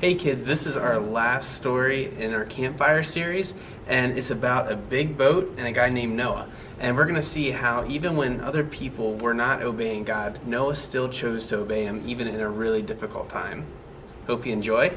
Hey kids, this is our last story in our campfire series, and it's about a big boat and a guy named Noah. And we're going to see how even when other people were not obeying God, Noah still chose to obey him even in a really difficult time. Hope you enjoy.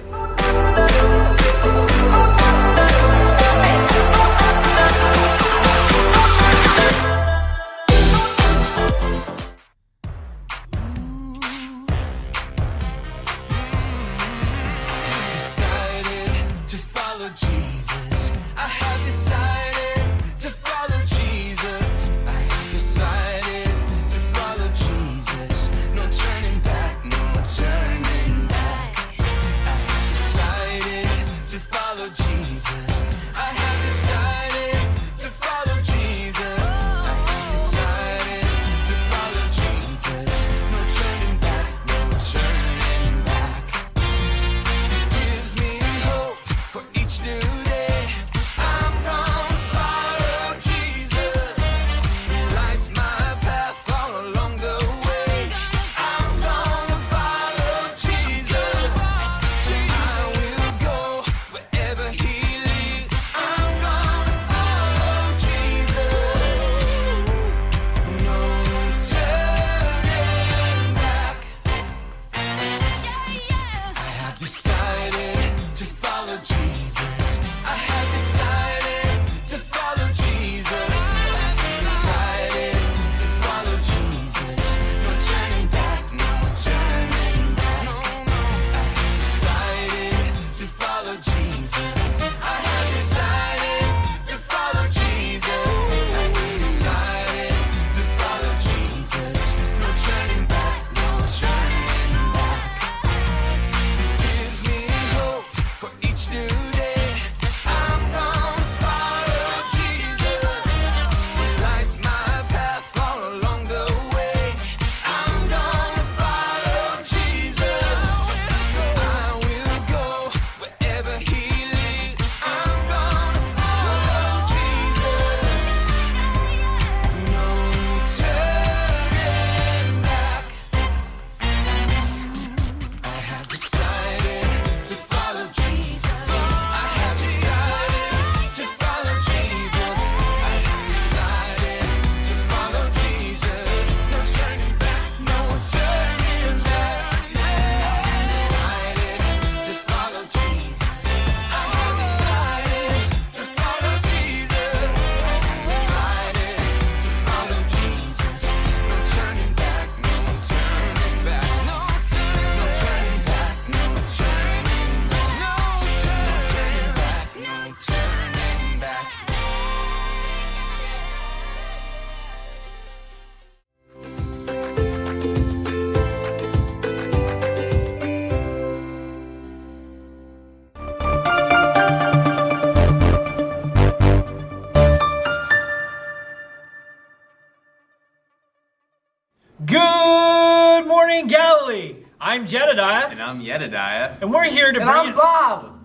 Good morning, Galilee. I'm Jedediah. And I'm Yedidiah. And we're here to And I'm Bob.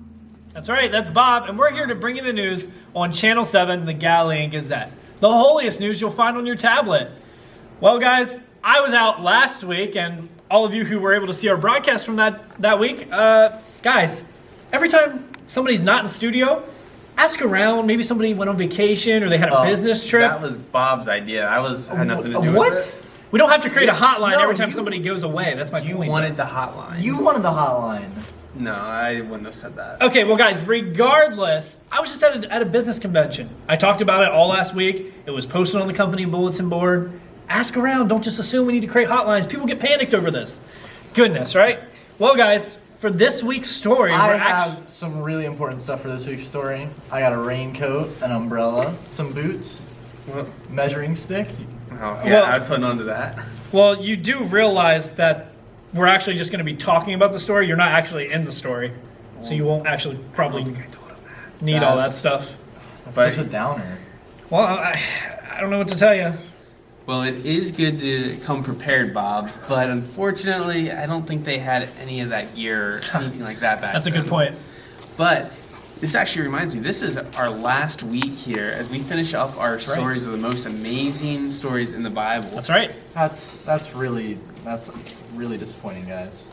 That's right, that's Bob. And we're here to bring you the news on Channel 7, the Galilean Gazette. The holiest news you'll find on your tablet. Well, guys, I was out last week, and all of you who were able to see our broadcast from that week, guys, every time somebody's not in studio, ask around. Maybe somebody went on vacation or they had a business trip. That was Bob's idea. Had nothing to do What? with it. We don't have to create a hotline No, every time somebody goes away. That's my You point. wanted the hotline. You wanted the hotline. No, I wouldn't have said that. Okay, well, guys, regardless, I was just at a business convention. I talked about it all last week. It was posted on the company bulletin board. Ask around. Don't just assume we need to create hotlines. People get panicked over this. Goodness, right? Well, guys, for this week's story, I have some really important stuff for this week's story. I got a raincoat, an umbrella, some boots, Well, measuring stick. oh, yeah, Well- I was holding on to that. Well, you do realize that we're actually just going to be talking about the story. You're not actually in the story, so you won't actually probably I told him that. need all that That's- stuff. That's But- such a downer. Well, I don't know what to tell you. Well, it is good to come prepared, Bob, but unfortunately, I don't think they had any of that gear or anything like that back That's a then. good point. But this actually reminds me, this is our last week here as we finish up our stories of the most amazing stories in the Bible. That's right. That's really disappointing, guys.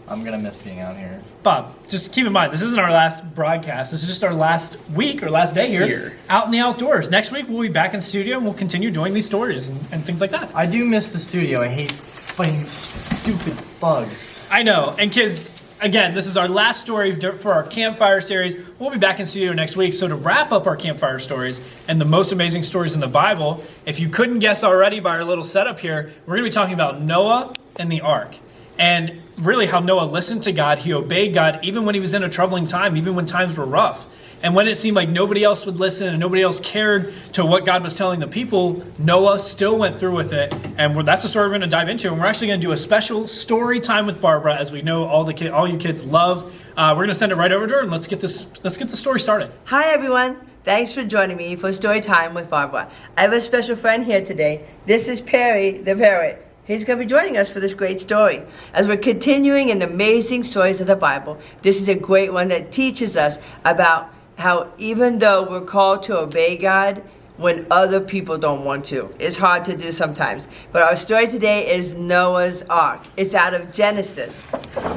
I'm gonna miss being out here. Bob, just keep in mind, this isn't our last broadcast. This is just our last week or last day here, out in the outdoors. Next week, we'll be back in the studio and we'll continue doing these stories and things like that. I do miss the studio. I hate fighting stupid bugs. I know. And kids, again, this is our last story for our campfire series. We'll be back in studio next week. So to wrap up our campfire stories and the most amazing stories in the Bible, if you couldn't guess already by our little setup here, we're going to be talking about Noah and the ark. And really how Noah listened to God, he obeyed God even when he was in a troubling time, even when times were rough. And when it seemed like nobody else would listen and nobody else cared to what God was telling the people, Noah still went through with it. And that's the story we're going to dive into. And we're actually going to do a special story time with Barbara, as we know all you kids love. We're going to send it right over to her, and let's get the story started. Hi everyone. Thanks for joining me for Story Time with Barbara. I have a special friend here today. This is Perry the parrot. He's going to be joining us for this great story. As we're continuing in the amazing stories of the Bible, this is a great one that teaches us about how even though we're called to obey God when other people don't want to, it's hard to do sometimes. But our story today is Noah's Ark. It's out of Genesis.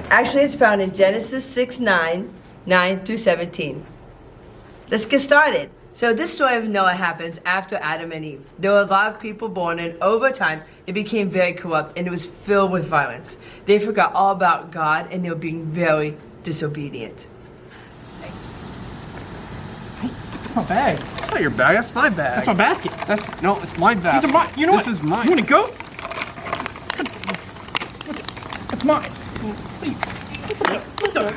Actually, it's found in Genesis 6:9 through 17. Let's get started. So this story of Noah happens after Adam and Eve. There were a lot of people born, and over time, it became very corrupt, and it was filled with violence. They forgot all about God, and they were being very disobedient. That's my bag. That's not your bag. That's my bag. That's my basket. No, it's my bag. These are mine. You know this what? is mine. You want to go? That's mine. Please. What the?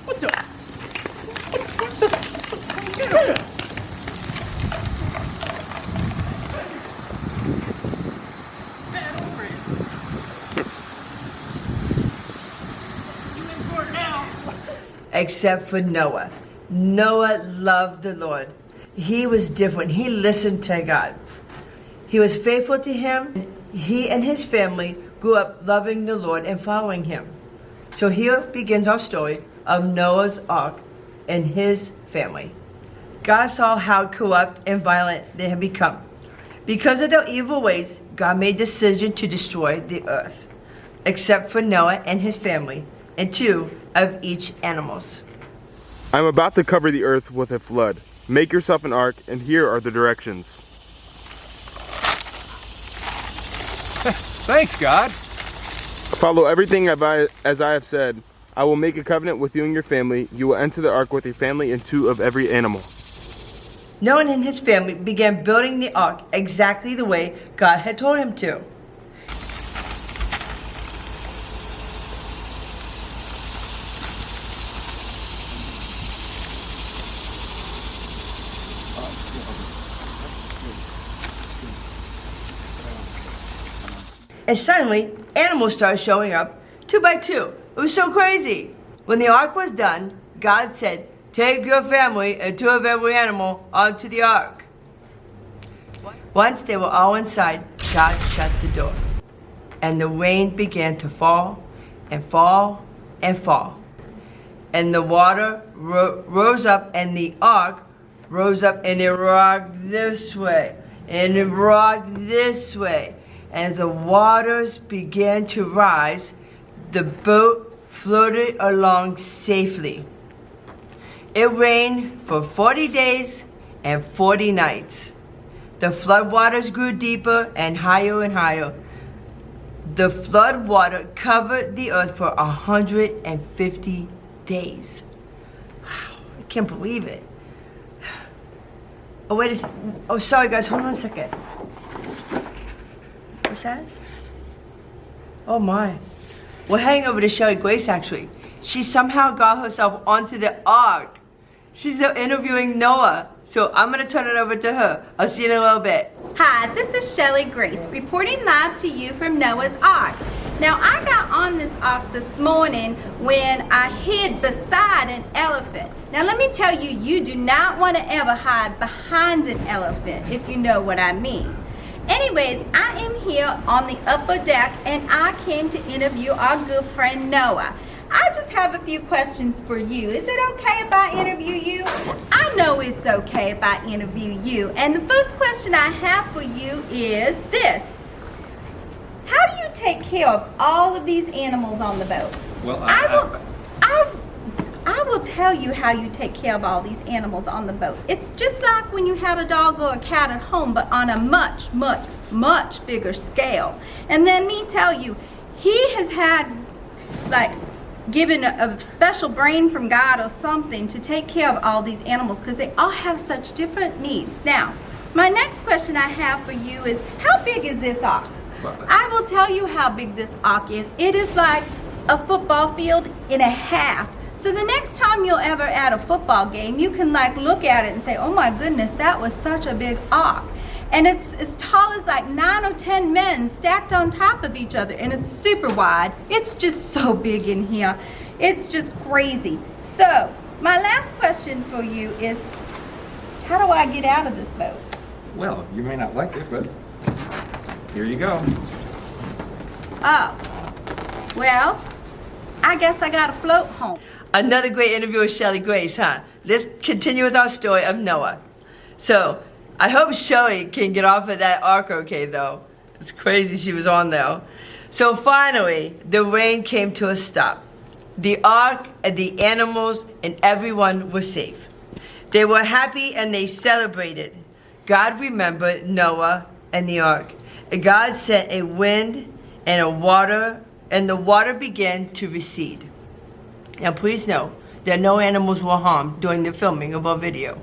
What the? Except for Noah. Noah loved the Lord. He was different. He listened to God. He was faithful to him. He and his family grew up loving the Lord and following him. So here begins our story of Noah's Ark and his family. God saw how corrupt and violent they had become. Because of their evil ways, God made a decision to destroy the earth, except for Noah and his family, and 2 of each animals. I am about to cover the earth with a flood. Make yourself an ark, and here are the directions. Thanks, God. Follow everything as I have said. I will make a covenant with you and your family. You will enter the ark with your family and 2 of every animal. Noah and his family began building the ark exactly the way God had told him to. And suddenly, animals started showing up 2 by 2. It was so crazy. When the ark was done, God said, "Take your family and 2 of every animal onto the ark." Once they were all inside, God shut the door. And the rain began to fall and fall and fall. And the water rose up, and the ark rose up, and it rocked this way, and it rocked this way. As the waters began to rise, the boat floated along safely. It rained for 40 days and 40 nights. The flood waters grew deeper and higher. The flood water covered the earth for 150 days. Wow, I can't believe it. Oh, sorry guys, hold on a second. What's that? Oh my. We're heading over to Shelly Grace actually. She somehow got herself onto the ark. She's interviewing Noah. So I'm going to turn it over to her. I'll see you in a little bit. Hi, this is Shelly Grace reporting live to you from Noah's Ark. Now, I got on this ark this morning when I hid beside an elephant. Now, let me tell you, you do not want to ever hide behind an elephant, if you know what I mean. Anyways, I am here on the upper deck and I came to interview our good friend Noah. I just have a few questions for you. Is it okay if I interview you? I know it's okay if I interview you. And the first question I have for you is this. How do you take care of all of these animals on the boat? Well, I will tell you how you take care of all these animals on the boat. It's just like when you have a dog or a cat at home, but on a much, much, much bigger scale. And let me tell you, he has had, like, given a special brain from God or something to take care of all these animals because they all have such different needs. Now, my next question I have for you is, how big is this ark? I will tell you how big this ark is. It is like a football field and a half. So the next time you're ever at a football game, you can like look at it and say, oh my goodness, that was such a big ark. And it's as tall as like 9 or 10 men stacked on top of each other, and it's super wide. It's just so big in here. It's just crazy. So my last question for you is, how do I get out of this boat? Well, you may not like it, but here you go. Oh, well, I guess I gotta float home. Another great interview with Shelly Grace, huh? Let's continue with our story of Noah. So, I hope Shelly can get off of that ark okay, though. It's crazy she was on there. So finally, the rain came to a stop. The ark and the animals and everyone was safe. They were happy and they celebrated. God remembered Noah and the ark. And God sent a wind and the water began to recede. Now please know that no animals were harmed during the filming of our video.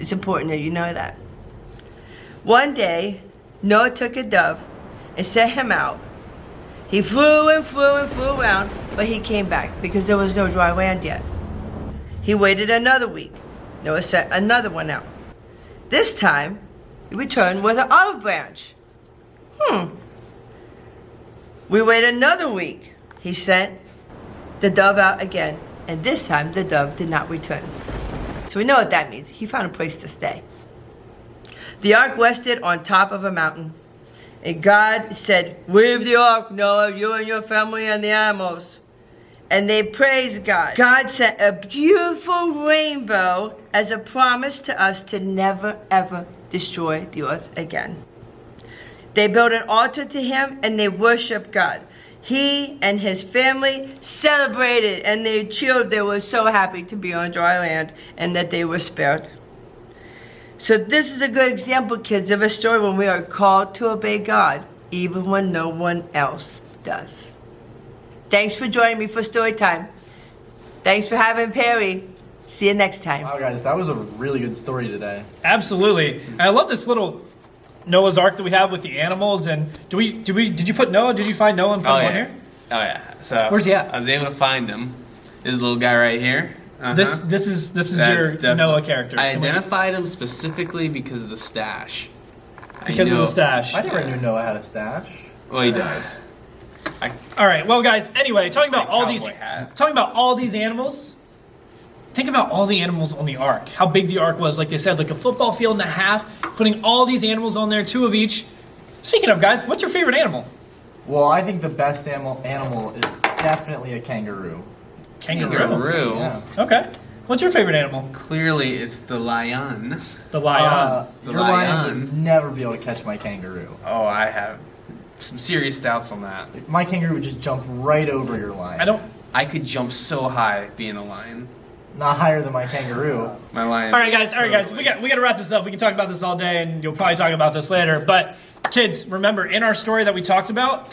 It's important that you know that. One day, Noah took a dove and set him out. He flew and flew and flew around, but he came back because there was no dry land yet. He waited another week. Noah set another one out. This time, he returned with an olive branch. We waited another week. He sent the dove out again, and this time the dove did not return. So we know what that means. He found a place to stay. The ark rested on top of a mountain, and God said, "Leave the ark, Noah, you and your family and the animals." And they praised God. God sent a beautiful rainbow as a promise to us to never, ever destroy the earth again. They built an altar to him and they worshiped God. He and his family celebrated and they cheered. They were so happy to be on dry land and that they were spared. So this is a good example, kids, of a story when we are called to obey God, even when no one else does. Thanks for joining me for story time. Thanks for having Perry. See you next time. Wow, guys, that was a really good story today. Absolutely. And I love this little Noah's Ark that we have with the animals. And did you put Noah? Did you find Noah and put him on here? Oh yeah. So Where's he at? I was able to find him. This little guy right here. This is your Noah character. I identified him specifically because of the stash. Because of the stash. I never knew Noah had a stash. Well, he does. All right. Well, guys. Anyway, talking about Cowboy all these animals. Think about all the animals on the ark. How big the ark was. Like they said, like a football field and a half. Putting all these animals on there, 2 of each. Speaking of, guys, what's your favorite animal? Well, I think the best animal is definitely a kangaroo. Kangaroo. Yeah. Okay. What's your favorite animal? Clearly, it's the lion. The lion. Your lion would never be able to catch my kangaroo. Oh, I have some serious doubts on that. My kangaroo would just jump right over your lion. I could jump so high being a lion. Not higher than my kangaroo. My lion. All right, guys. We got to wrap this up. We can talk about this all day, and you'll probably talk about this later. But kids, remember, in our story that we talked about,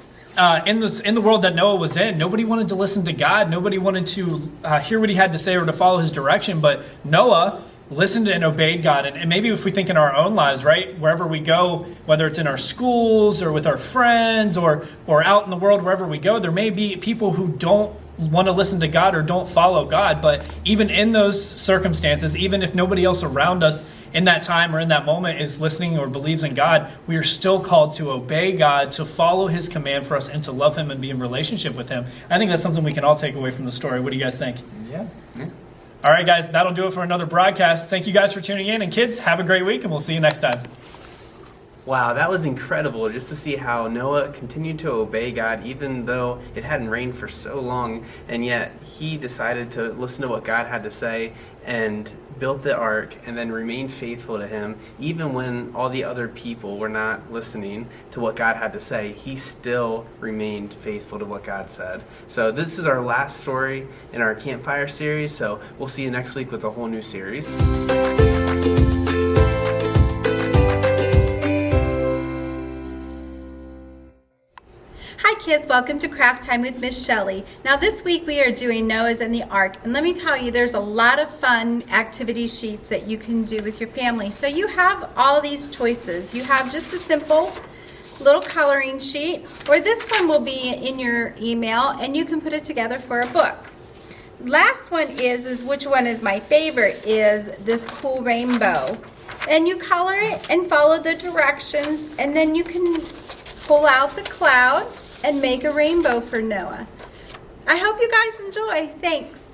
in the world that Noah was in, nobody wanted to listen to God. Nobody wanted to hear what he had to say or to follow his direction. But Noah listened and obeyed God. And maybe if we think in our own lives, right, wherever we go, whether it's in our schools or with our friends or out in the world, wherever we go, there may be people who don't want to listen to God or don't follow God. But even in those circumstances, even if nobody else around us in that time or in that moment is listening or believes in God, we are still called to obey God, to follow his command for us, and to love him and be in relationship with him. I think that's something we can all take away from the story. What do you guys think? Yeah. All right, guys, that'll do it for another broadcast. Thank you guys for tuning in. And kids, have a great week, and we'll see you next time. Wow, that was incredible just to see how Noah continued to obey God even though it hadn't rained for so long, and yet he decided to listen to what God had to say and built the ark and then remained faithful to him even when all the other people were not listening to what God had to say. He still remained faithful to what God said. So this is our last story in our campfire series, so we'll see you next week with a whole new series. Hi kids, welcome to Craft Time with Miss Shelley. Now this week we are doing Noah's and the Ark, and let me tell you, there's a lot of fun activity sheets that you can do with your family. So you have all these choices. You have just a simple little coloring sheet, or this one will be in your email and you can put it together for a book. Last one is which one is my favorite, is this cool rainbow. And you color it and follow the directions, and then you can pull out the cloud and make a rainbow for Noah. I hope you guys enjoy. Thanks.